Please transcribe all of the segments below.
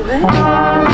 «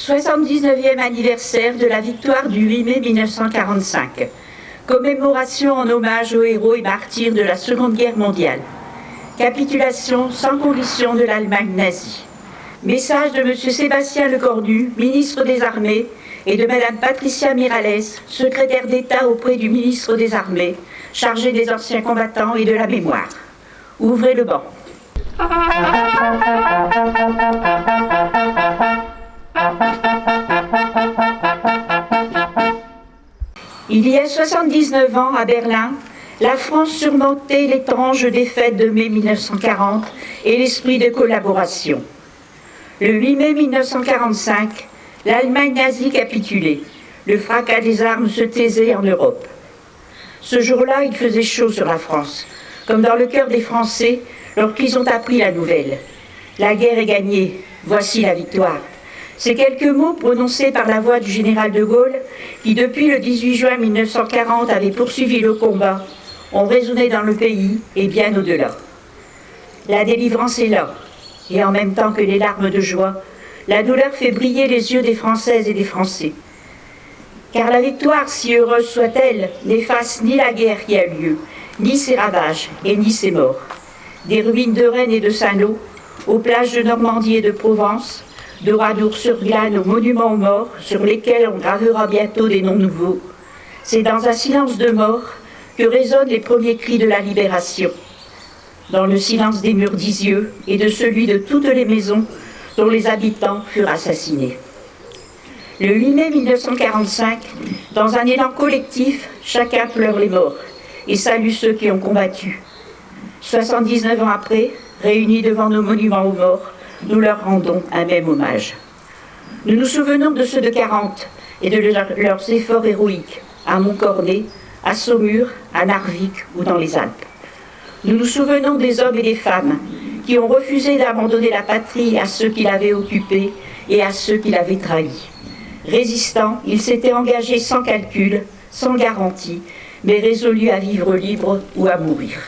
79e anniversaire de la victoire du 8 mai 1945. Commémoration en hommage aux héros et martyrs de la Seconde Guerre mondiale. Capitulation sans condition de l'Allemagne nazie. Message de M. Sébastien Lecornu, ministre des Armées, et de Mme Patricia Miralles, secrétaire d'État auprès du ministre des Armées, chargée des anciens combattants et de la mémoire. Ouvrez le banc. Il y a 79 ans, à Berlin, la France surmontait l'étrange défaite de mai 1940 et l'esprit de collaboration. Le 8 mai 1945, l'Allemagne nazie capitulait. Le fracas des armes se taisait en Europe. Ce jour-là, il faisait chaud sur la France, comme dans le cœur des Français lorsqu'ils ont appris la nouvelle. La guerre est gagnée, voici la victoire. Ces quelques mots prononcés par la voix du général de Gaulle, qui depuis le 18 juin 1940 avait poursuivi le combat, ont résonné dans le pays et bien au-delà. La délivrance est là, et en même temps que les larmes de joie, la douleur fait briller les yeux des Françaises et des Français. Car la victoire, si heureuse soit-elle, n'efface ni la guerre qui a eu lieu, ni ses ravages et ni ses morts. Des ruines de Rennes et de Saint-Lô, aux plages de Normandie et de Provence, de Radour-sur-Glane aux monuments aux morts, sur lesquels on gravera bientôt des noms nouveaux. C'est dans un silence de mort que résonnent les premiers cris de la libération. Dans le silence des murs d'Isieux et de celui de toutes les maisons dont les habitants furent assassinés. Le 8 mai 1945, dans un élan collectif, chacun pleure les morts et salue ceux qui ont combattu. 79 ans après, réunis devant nos monuments aux morts, nous leur rendons un même hommage. Nous nous souvenons de ceux de 40 et de leurs efforts héroïques, à Montcornet, à Saumur, à Narvik ou dans les Alpes. Nous nous souvenons des hommes et des femmes qui ont refusé d'abandonner la patrie à ceux qui l'avaient occupée et à ceux qui l'avaient trahi. Résistants, ils s'étaient engagés sans calcul, sans garantie, mais résolus à vivre libre ou à mourir.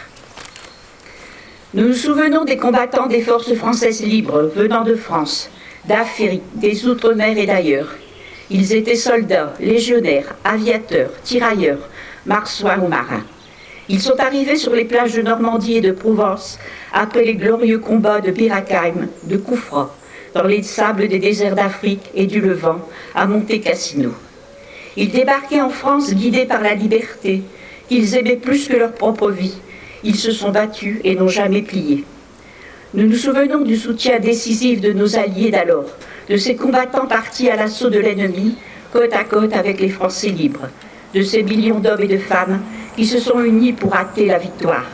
Nous nous souvenons des combattants des forces françaises libres venant de France, d'Afrique, des Outre-mer et d'ailleurs. Ils étaient soldats, légionnaires, aviateurs, tirailleurs, marsouins ou marins. Ils sont arrivés sur les plages de Normandie et de Provence après les glorieux combats de Bir Hakeim, de Koufra, dans les sables des déserts d'Afrique et du Levant, à Monte Cassino. Ils débarquaient en France guidés par la liberté, qu'ils aimaient plus que leur propre vie. Ils se sont battus et n'ont jamais plié. Nous nous souvenons du soutien décisif de nos alliés d'alors, de ces combattants partis à l'assaut de l'ennemi, côte à côte avec les Français libres, de ces millions d'hommes et de femmes qui se sont unis pour acter la victoire.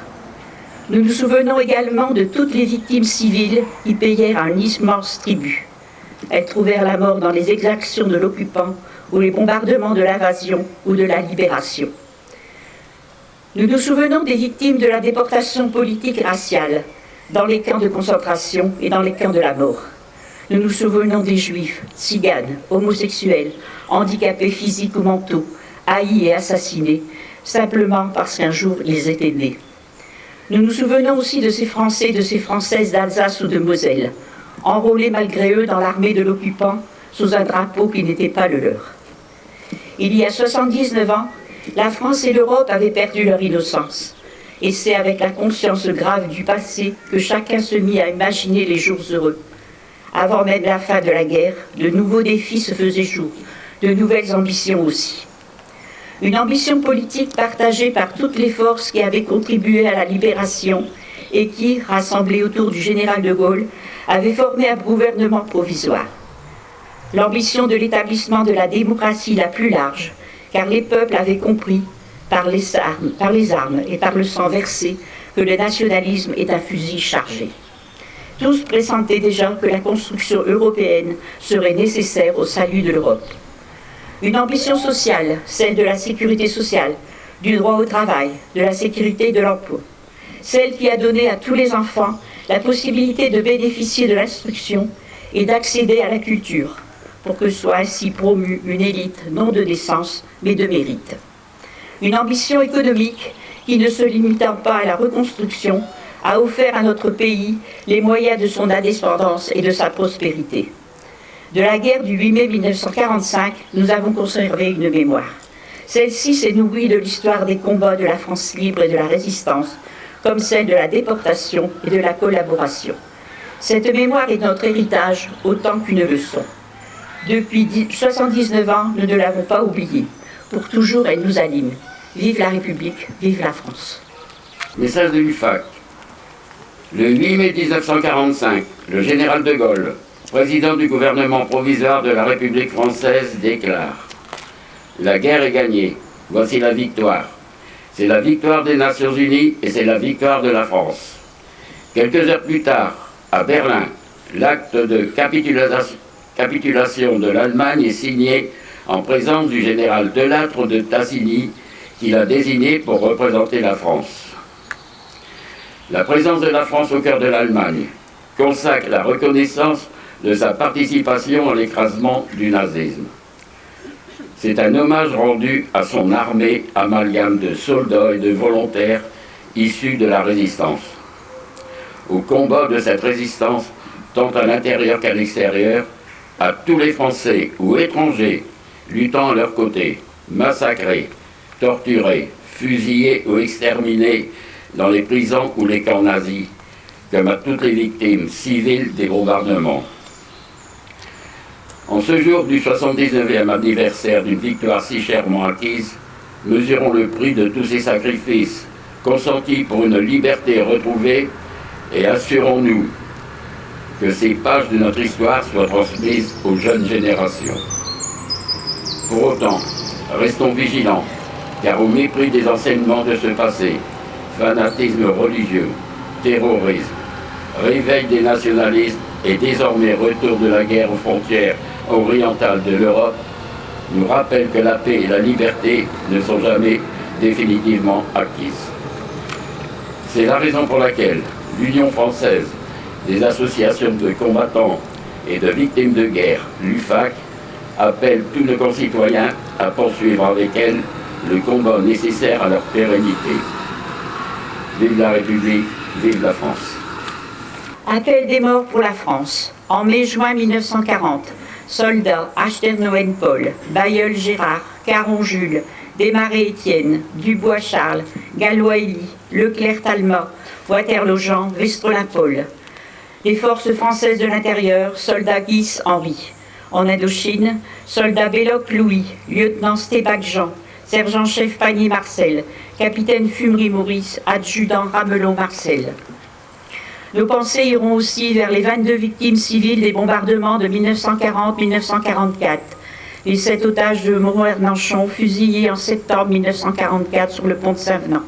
Nous nous souvenons également de toutes les victimes civiles qui payèrent un immense tribut. Elles trouvèrent la mort dans les exactions de l'occupant ou les bombardements de l'invasion ou de la libération. Nous nous souvenons des victimes de la déportation politique et raciale, dans les camps de concentration et dans les camps de la mort. Nous nous souvenons des juifs, tziganes, homosexuels, handicapés physiques ou mentaux, haïs et assassinés, simplement parce qu'un jour ils étaient nés. Nous nous souvenons aussi de ces Français et de ces Françaises d'Alsace ou de Moselle, enrôlés malgré eux dans l'armée de l'occupant sous un drapeau qui n'était pas le leur. Il y a 79 ans, la France et l'Europe avaient perdu leur innocence. Et c'est avec la conscience grave du passé que chacun se mit à imaginer les jours heureux. Avant même la fin de la guerre, de nouveaux défis se faisaient jour, de nouvelles ambitions aussi. Une ambition politique partagée par toutes les forces qui avaient contribué à la libération et qui, rassemblées autour du général de Gaulle, avaient formé un gouvernement provisoire. L'ambition de l'établissement de la démocratie la plus large, car les peuples avaient compris, par les armes et par le sang versé, que le nationalisme est un fusil chargé. Tous pressentaient déjà que la construction européenne serait nécessaire au salut de l'Europe. Une ambition sociale, celle de la sécurité sociale, du droit au travail, de la sécurité et de l'emploi. Celle qui a donné à tous les enfants la possibilité de bénéficier de l'instruction et d'accéder à la culture, pour que soit ainsi promue une élite non de naissance, mais de mérite. Une ambition économique qui, ne se limitant pas à la reconstruction, a offert à notre pays les moyens de son indépendance et de sa prospérité. De la guerre du 8 mai 1945, nous avons conservé une mémoire. Celle-ci s'est nourrie de l'histoire des combats de la France libre et de la résistance, comme celle de la déportation et de la collaboration. Cette mémoire est notre héritage autant qu'une leçon. Depuis 79 ans, nous ne l'avons pas oubliée. Pour toujours, elle nous anime. Vive la République, vive la France. Message de l'UFAC. Le 8 mai 1945, le général de Gaulle, président du gouvernement provisoire de la République française, déclare « La guerre est gagnée, voici la victoire. C'est la victoire des Nations Unies et c'est la victoire de la France. » Quelques heures plus tard, à Berlin, l'acte de capitulation de l'Allemagne est signé en présence du général Delattre de Tassigny, qui l'a désigné pour représenter la France. La présence de la France au cœur de l'Allemagne consacre la reconnaissance de sa participation à l'écrasement du nazisme. C'est un hommage rendu à son armée, amalgame de soldats et de volontaires issus de la résistance. Au combat de cette résistance, tant à l'intérieur qu'à l'extérieur, à tous les Français ou étrangers luttant à leur côté, massacrés, torturés, fusillés ou exterminés dans les prisons ou les camps nazis, comme à toutes les victimes civiles des bombardements. En ce jour du 79e anniversaire d'une victoire si chèrement acquise, mesurons le prix de tous ces sacrifices consentis pour une liberté retrouvée et assurons-nous que ces pages de notre histoire soient transmises aux jeunes générations. Pour autant, restons vigilants, car au mépris des enseignements de ce passé, fanatisme religieux, terrorisme, réveil des nationalismes et désormais retour de la guerre aux frontières orientales de l'Europe, nous rappellent que la paix et la liberté ne sont jamais définitivement acquises. C'est la raison pour laquelle l'Union française des associations de combattants et de victimes de guerre, l'UFAC, appelle tous nos concitoyens à poursuivre avec elle le combat nécessaire à leur pérennité. Vive la République, vive la France. Appel des morts pour la France. En mai-juin 1940, soldats Ashternoën Paul, Bailleul Gérard, Caron Jules, Desmarais-Étienne, Dubois-Charles, Gallois-Élie, Leclerc-Talma, Waterloo-Jean, Westrolin-Paul. Les forces françaises de l'intérieur, soldat Guis-Henri. En Indochine, soldat Belloc-Louis, lieutenant Stébac-Jean, sergent-chef Panier-Marcel, capitaine Fumery-Maurice, adjudant Ramelon-Marcel. Nos pensées iront aussi vers les 22 victimes civiles des bombardements de 1940-1944, les 7 otages de Mont-Hernanchon fusillés en septembre 1944 sur le pont de Saint-Venant,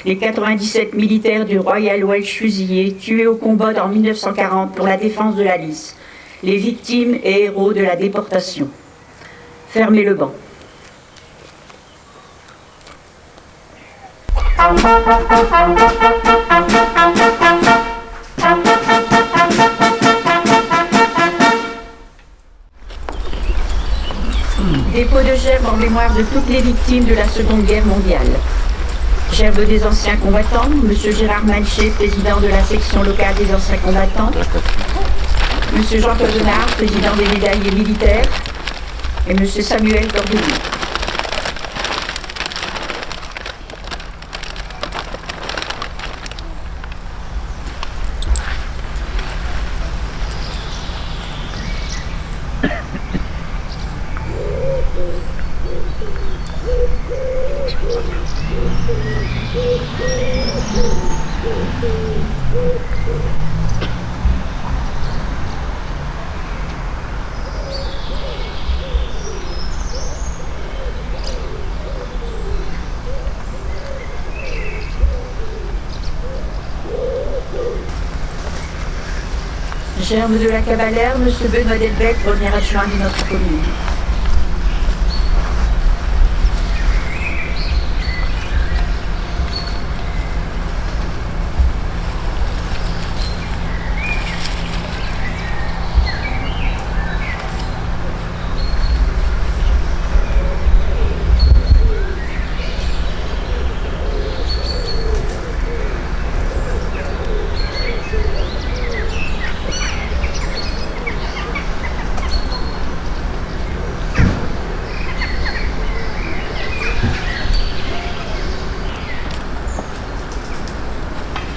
les 97 militaires du Royal Welch fusillés, tués au combat en 1940 pour la défense de la Lys, les victimes et héros de la déportation. Fermez le banc. Dépôt de gerbes en mémoire de toutes les victimes de la Seconde Guerre mondiale. Gerbe des anciens combattants, M. Gérard Malchet, président de la section locale des anciens combattants, M. Jean Cosenard, président des médaillés militaires, et M. Samuel Cordelier. Germe de la Cavalaire, M. Benoît Delbecq, premier adjoint de notre commune.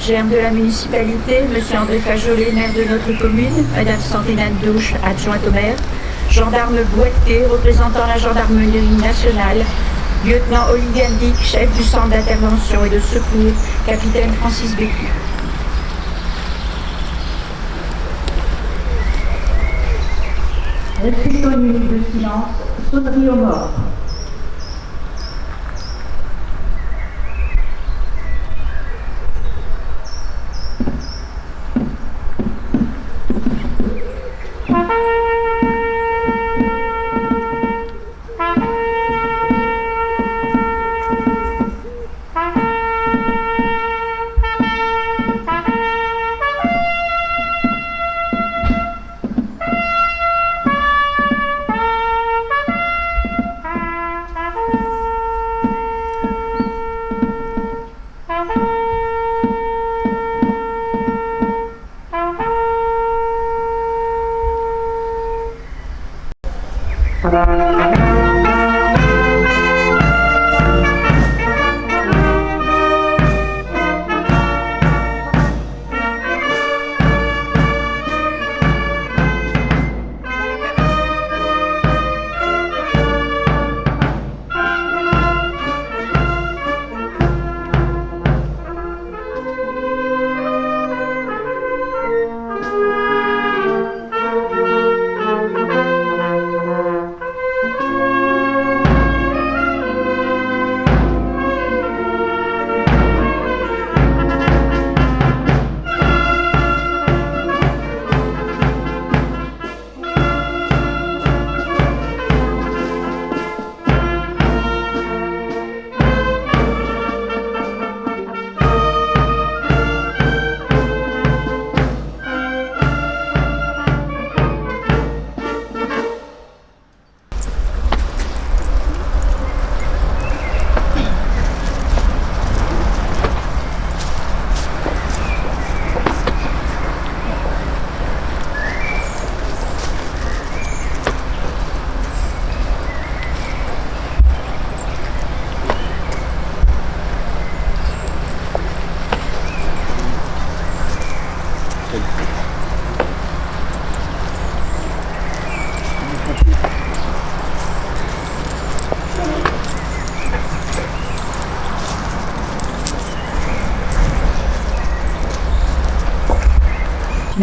Germe de la municipalité, M. André Fajolet, maire de notre commune, Mme Sandrine Douche, adjointe au maire, gendarme Boiteau, représentant la gendarmerie nationale, lieutenant Olivier Dick, chef du centre d'intervention et de secours, capitaine Francis Bécu. Respectons une minute de silence, sonnerie aux morts.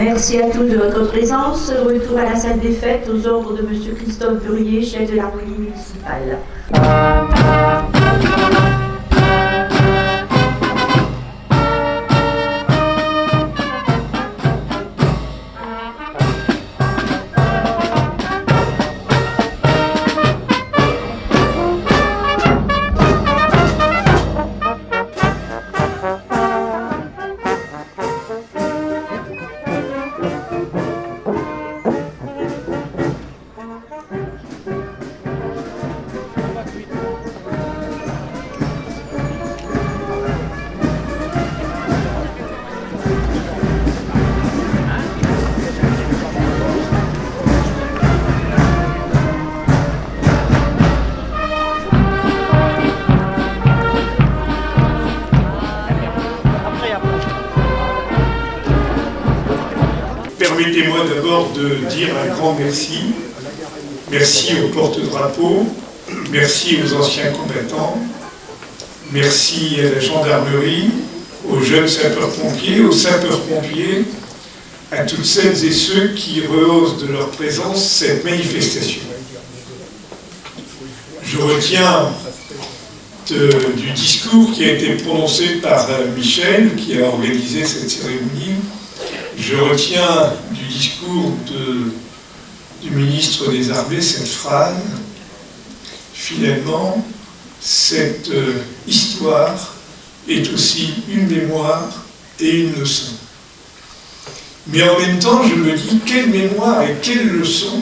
Merci à tous de votre présence. Retour à la salle des fêtes aux ordres de M. Christophe Burier, chef de l'harmonie municipale. Permettez-moi d'abord de dire un grand merci. Merci aux porte-drapeaux, merci aux anciens combattants, merci à la gendarmerie, aux jeunes sapeurs-pompiers, aux sapeurs-pompiers, à toutes celles et ceux qui rehaussent de leur présence cette manifestation. Je retiens du discours qui a été prononcé par Michel, qui a organisé cette cérémonie. Je retiens du discours du ministre des Armées cette phrase: finalement, cette histoire est aussi une mémoire et une leçon. Mais en même temps, je me dis, quelle mémoire et quelle leçon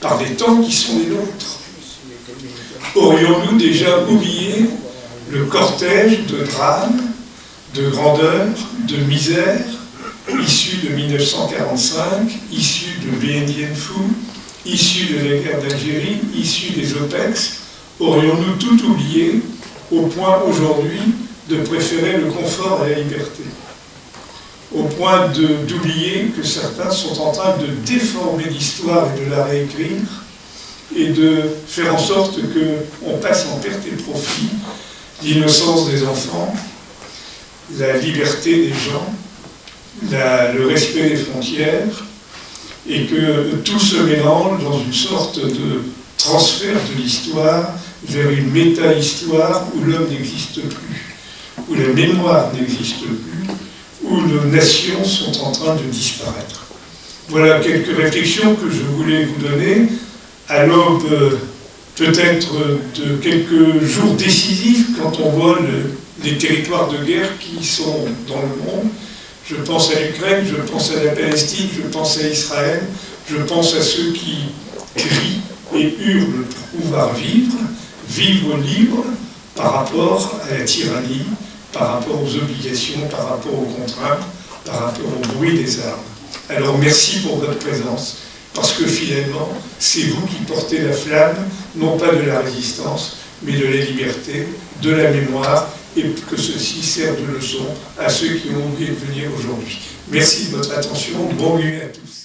par des temps qui sont les nôtres. Aurions-nous déjà oublié le cortège de drames, de grandeur, de misère, issu de 1945, issu de Bien Bien Phu, issu de la guerre d'Algérie, issu des OPEX? Aurions-nous tout oublié au point aujourd'hui de préférer le confort et la liberté? Au point d'oublier que certains sont en train de déformer l'histoire et de la réécrire et de faire en sorte qu'on passe en perte et profit l'innocence des enfants, la liberté des gens, le respect des frontières, et que tout se mélange dans une sorte de transfert de l'histoire vers une méta-histoire où l'homme n'existe plus, où la mémoire n'existe plus, où nos nations sont en train de disparaître. Voilà quelques réflexions que je voulais vous donner à l'aube peut-être de quelques jours décisifs quand on voit les territoires de guerre qui sont dans le monde. Je pense à l'Ukraine, je pense à la Palestine, je pense à Israël, je pense à ceux qui crient et hurlent pour pouvoir vivre libre par rapport à la tyrannie, par rapport aux obligations, par rapport aux contraintes, par rapport au bruit des armes. Alors merci pour votre présence, parce que finalement, c'est vous qui portez la flamme, non pas de la résistance, mais de la liberté, de la mémoire, et que ceci serve de leçon à ceux qui ont oublié de venir aujourd'hui. Merci de votre attention, bonne nuit à tous.